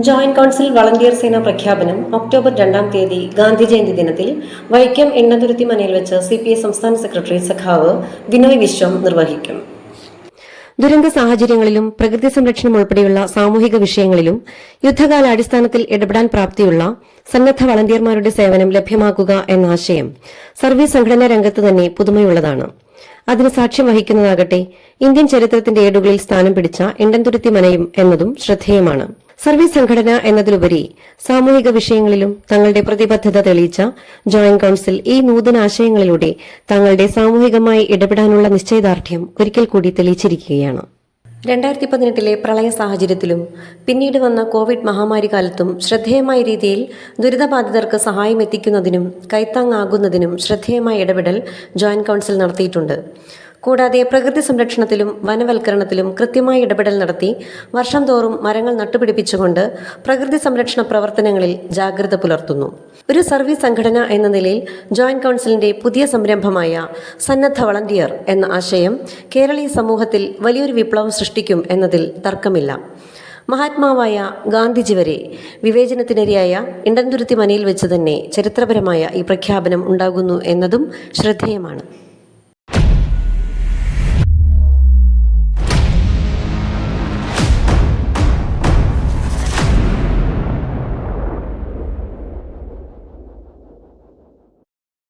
Joint council volunteer സേന പ്രഖ്യാപനം October 2 Gandhi Jayanti ദിനത്തിൽ വൈക്കം എണ്ണതുരുത്തി മനയിൽ വെച്ച് CPI സംസ്ഥാന സെക്രട്ടറി സഖാവ് വിനോയ് വിശ്വം നിർവഹിക്കും. ദുരന്ത സാഹചര്യങ്ങളിലും പ്രകൃതി സംരക്ഷണം ഉൾപ്പെടെയുള്ള സാമൂഹിക വിഷയങ്ങളിലും യുദ്ധകാലാടിസ്ഥാനത്തിൽ ഇടപെടാൻ പ്രാപ്തിയുള്ള സന്നദ്ധ വളണ്ടിയർമാരുടെ സേവനം ലഭ്യമാക്കുക എന്ന ആശയം സർവീസ് സംഘടനാ രംഗത്ത് തന്നെ പുതുമയുള്ളതാണ്. അതിന് സാക്ഷ്യം വഹിക്കുന്നതാകട്ടെ ഇന്ത്യൻ ചരിത്രത്തിന്റെ ഏടുകളിൽ സ്ഥാനം പിടിച്ച എണ്ണതുരുത്തി മനയും എന്നതും ശ്രദ്ധേയമാണ്. സർവീസ് സംഘടന എന്നതിലുപരി സാമൂഹിക വിഷയങ്ങളിലും തങ്ങളുടെ പ്രതിബദ്ധത തെളിയിച്ച ജോയിന്റ് കൌൺസിൽ ഈ നൂതനാശയങ്ങളിലൂടെ തങ്ങളുടെ സാമൂഹികമായി ഇടപെടാനുള്ള നിശ്ചയദാർഢ്യം ഒരിക്കൽ കൂടി തെളിയിച്ചിരിക്കുകയാണ്. 2018 പ്രളയ സാഹചര്യത്തിലും പിന്നീട് വന്ന കോവിഡ് മഹാമാരി കാലത്തും ശ്രദ്ധേയമായ രീതിയിൽ ദുരിതബാധിതർക്ക് സഹായം എത്തിക്കുന്നതിനും കൈത്താങ്ങാകുന്നതിനും ശ്രദ്ധേയമായ ഇടപെടൽ ജോയിന്റ് കൌൺസിൽ നടത്തിയിട്ടുണ്ട്. കൂടാതെ പ്രകൃതി സംരക്ഷണത്തിലും വനവൽക്കരണത്തിലും കൃത്യമായ ഇടപെടൽ നടത്തി വർഷം തോറും മരങ്ങൾ നട്ടുപിടിപ്പിച്ചുകൊണ്ട് പ്രകൃതി സംരക്ഷണ പ്രവർത്തനങ്ങളിൽ ജാഗ്രത പുലർത്തുന്നു. ഒരു സർവീസ് സംഘടന എന്ന നിലയിൽ ജോയിന്റ് കൌൺസിലിന്റെ പുതിയ സംരംഭമായ സന്നദ്ധ വളണ്ടിയർ എന്ന ആശയം കേരളീയ സമൂഹത്തിൽ വലിയൊരു വിപ്ലവം സൃഷ്ടിക്കും എന്നതിൽ തർക്കമില്ല. മഹാത്മാവായ ഗാന്ധിജി വരെ വിവേചനത്തിനിരയായ എണ്ണതുരുത്തി മനയിൽ വെച്ച് തന്നെ ചരിത്രപരമായ ഈ പ്രഖ്യാപനം ഉണ്ടാകുന്നു എന്നതും ശ്രദ്ധേയമാണ്.